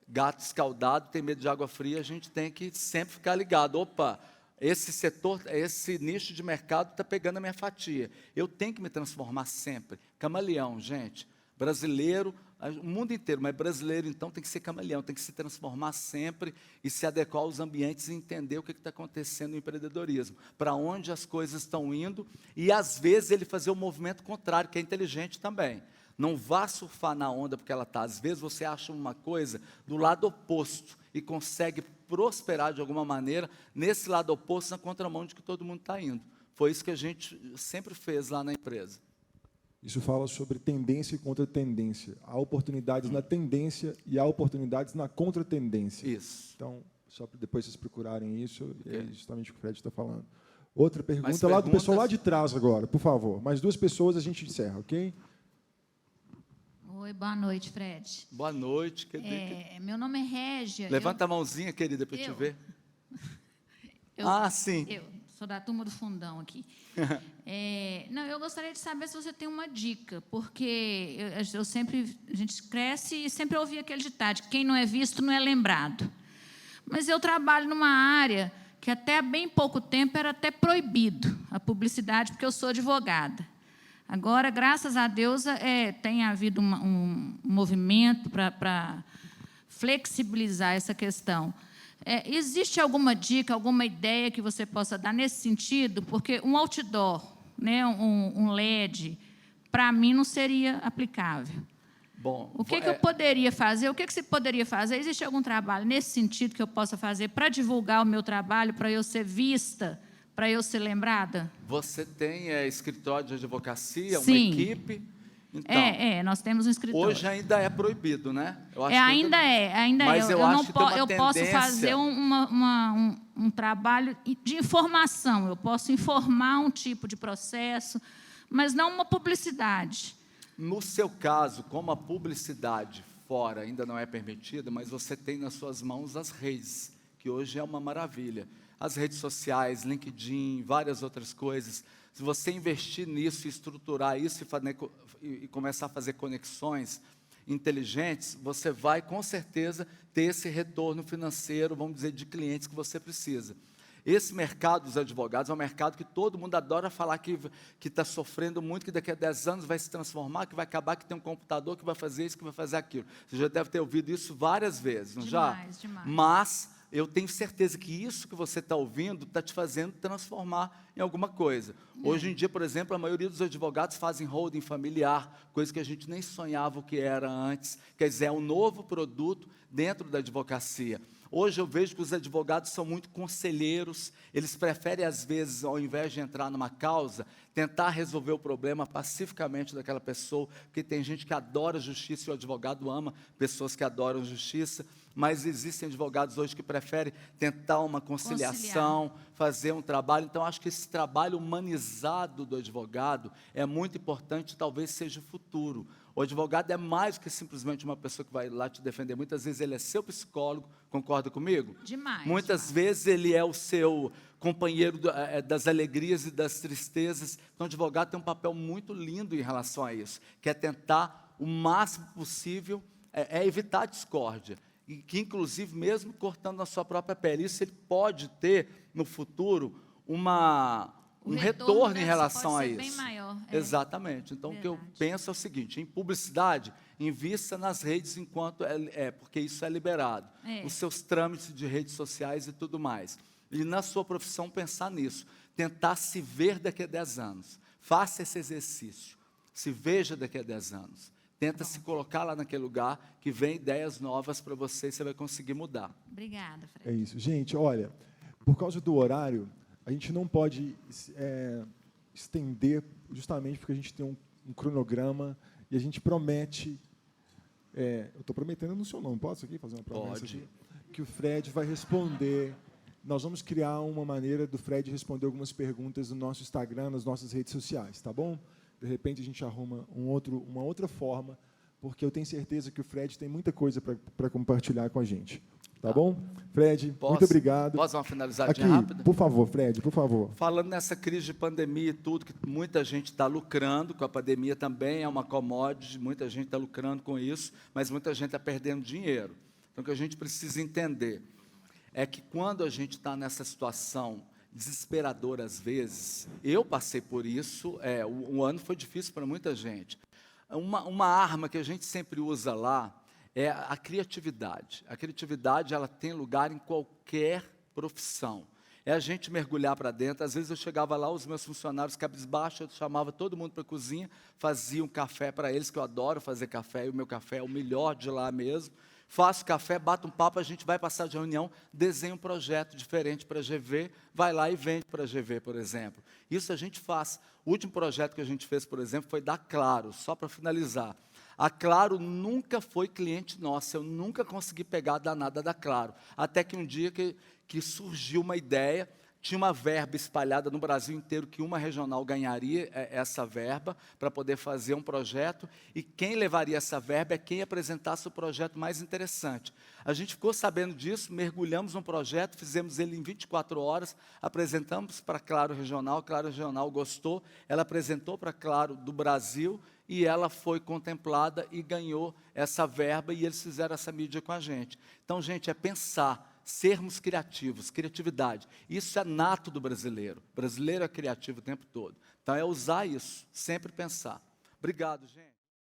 gato escaldado, tem medo de água fria, a gente tem que sempre ficar ligado. Opa, esse setor, esse nicho de mercado está pegando a minha fatia. Eu tenho que me transformar sempre. Camaleão, gente. Brasileiro, o mundo inteiro, mas brasileiro, então, tem que ser camaleão, tem que se transformar sempre e se adequar aos ambientes e entender o que está acontecendo no empreendedorismo, para onde as coisas estão indo e, às vezes, ele fazer o movimento contrário, que é inteligente também. Não vá surfar na onda porque ela está. Às vezes, você acha uma coisa do lado oposto e consegue prosperar de alguma maneira nesse lado oposto, na contramão de que todo mundo está indo. Foi isso que a gente sempre fez lá na empresa. Isso fala sobre tendência e contra-tendência. Há oportunidades na tendência e há oportunidades na contra-tendência. Isso. Então, só para depois vocês procurarem isso, é justamente o que o Fred está falando. Outra pergunta Mais lá do perguntas? pessoal lá de trás agora, por favor. Mais 2 pessoas a gente encerra, ok? Oi, boa noite, Fred. Boa noite. Meu nome é Régia. Levanta a mãozinha, querida, para eu te ver. Sim. Eu sou da turma do fundão aqui. Eu gostaria de saber se você tem uma dica, porque a gente cresce e sempre ouvi aquele ditado, quem não é visto não é lembrado. Mas eu trabalho numa área que até há bem pouco tempo era até proibido a publicidade, porque eu sou advogada. Agora, graças a Deus, tem havido um movimento para flexibilizar essa questão. Existe alguma dica, alguma ideia que você possa dar nesse sentido? Porque um outdoor, né, um LED, para mim não seria aplicável. Bom, o que eu poderia fazer? O que você poderia fazer? Existe algum trabalho nesse sentido que eu possa fazer para divulgar o meu trabalho, para eu ser vista, para eu ser lembrada? Você tem escritório de advocacia, Sim. uma equipe? Então, nós temos um escritório. Hoje ainda é proibido, né? Eu acho ainda Mas eu acho que tem uma eu posso tendência... fazer um trabalho de informação. Eu posso informar um tipo de processo, mas não uma publicidade. No seu caso, como a publicidade fora ainda não é permitida, mas você tem nas suas mãos as redes, que hoje é uma maravilha. As redes sociais, LinkedIn, várias outras coisas. Se você investir nisso, estruturar isso e começar a fazer conexões inteligentes, você vai, com certeza, ter esse retorno financeiro, vamos dizer, de clientes que você precisa. Esse mercado dos advogados é um mercado que todo mundo adora falar que está sofrendo muito, que daqui a 10 anos vai se transformar, que vai acabar, que tem um computador que vai fazer isso, que vai fazer aquilo. Você já deve ter ouvido isso várias vezes, não já? Demais. Mas eu tenho certeza que isso que você está ouvindo está te fazendo transformar em alguma coisa. Hoje em dia, por exemplo, a maioria dos advogados fazem holding familiar, coisa que a gente nem sonhava o que era antes. Quer dizer, é um novo produto dentro da advocacia. Hoje eu vejo que os advogados são muito conselheiros, eles preferem, às vezes, ao invés de entrar numa causa, tentar resolver o problema pacificamente daquela pessoa, porque tem gente que adora justiça e o advogado ama pessoas que adoram justiça. mas existem advogados hoje que preferem tentar uma conciliação, fazer um trabalho. Então, acho que esse trabalho humanizado do advogado é muito importante, talvez seja o futuro. O advogado é mais do que simplesmente uma pessoa que vai lá te defender. Muitas vezes ele é seu psicólogo, concorda comigo? Demais. Muitas vezes ele é o seu companheiro das alegrias e das tristezas. Então, o advogado tem um papel muito lindo em relação a isso, que é tentar o máximo possível, evitar a discórdia. E que, inclusive, mesmo cortando a sua própria pele, isso ele pode ter, no futuro, um retorno em relação a isso. Bem maior. Exatamente. Então, o que eu penso é o seguinte: em publicidade, invista nas redes enquanto porque isso é liberado. Os seus trâmites de redes sociais e tudo mais. E na sua profissão, pensar nisso. Tentar se ver daqui a 10 anos. Faça esse exercício. Se veja daqui a 10 anos. Tenta se colocar lá naquele lugar que vem ideias novas para você e você vai conseguir mudar. Obrigada, Fred. É isso. Gente, olha, por causa do horário, a gente não pode estender, justamente porque a gente tem um cronograma e a gente promete. Eu estou prometendo no seu nome, posso aqui fazer uma promessa? Pode. Aqui? Que o Fred vai responder. Nós vamos criar uma maneira do Fred responder algumas perguntas no nosso Instagram, nas nossas redes sociais, tá bom? De repente a gente arruma uma outra forma, porque eu tenho certeza que o Fred tem muita coisa para compartilhar com a gente. Tá bom? Fred, muito obrigado. Posso dar uma finalizadinha Aqui, rápida? por favor, Fred, por favor. Falando nessa crise de pandemia e tudo, que muita gente está lucrando com a pandemia também, é uma commodity, muita gente está lucrando com isso, mas muita gente está perdendo dinheiro. Então, o que a gente precisa entender é que quando a gente está nessa situação desesperadora às vezes, eu passei por isso, o ano foi difícil para muita gente. Uma arma que a gente sempre usa lá é a criatividade. A criatividade, ela tem lugar em qualquer profissão. É a gente mergulhar para dentro. Às vezes eu chegava lá, os meus funcionários cabisbaixos, eu chamava todo mundo para a cozinha, fazia um café para eles, que eu adoro fazer café, e o meu café é o melhor de lá mesmo. Faço café, bato um papo, a gente vai passar de reunião, desenha um projeto diferente para a GV, vai lá e vende para a GV, por exemplo. Isso a gente faz. O último projeto que a gente fez, por exemplo, foi da Claro, só para finalizar. A Claro nunca foi cliente nossa, eu nunca consegui pegar a danada da Claro. Até que um dia que surgiu uma ideia, tinha uma verba espalhada no Brasil inteiro, que uma regional ganharia essa verba para poder fazer um projeto, e quem levaria essa verba é quem apresentasse o projeto mais interessante. A gente ficou sabendo disso, mergulhamos no projeto, fizemos ele em 24 horas, apresentamos para a Claro Regional gostou, ela apresentou para a Claro do Brasil, e ela foi contemplada e ganhou essa verba, e eles fizeram essa mídia com a gente. Então, gente, é pensar, sermos criativos, criatividade. Isso é nato do brasileiro. O brasileiro é criativo o tempo todo. Então, é usar isso, sempre pensar. Obrigado, gente.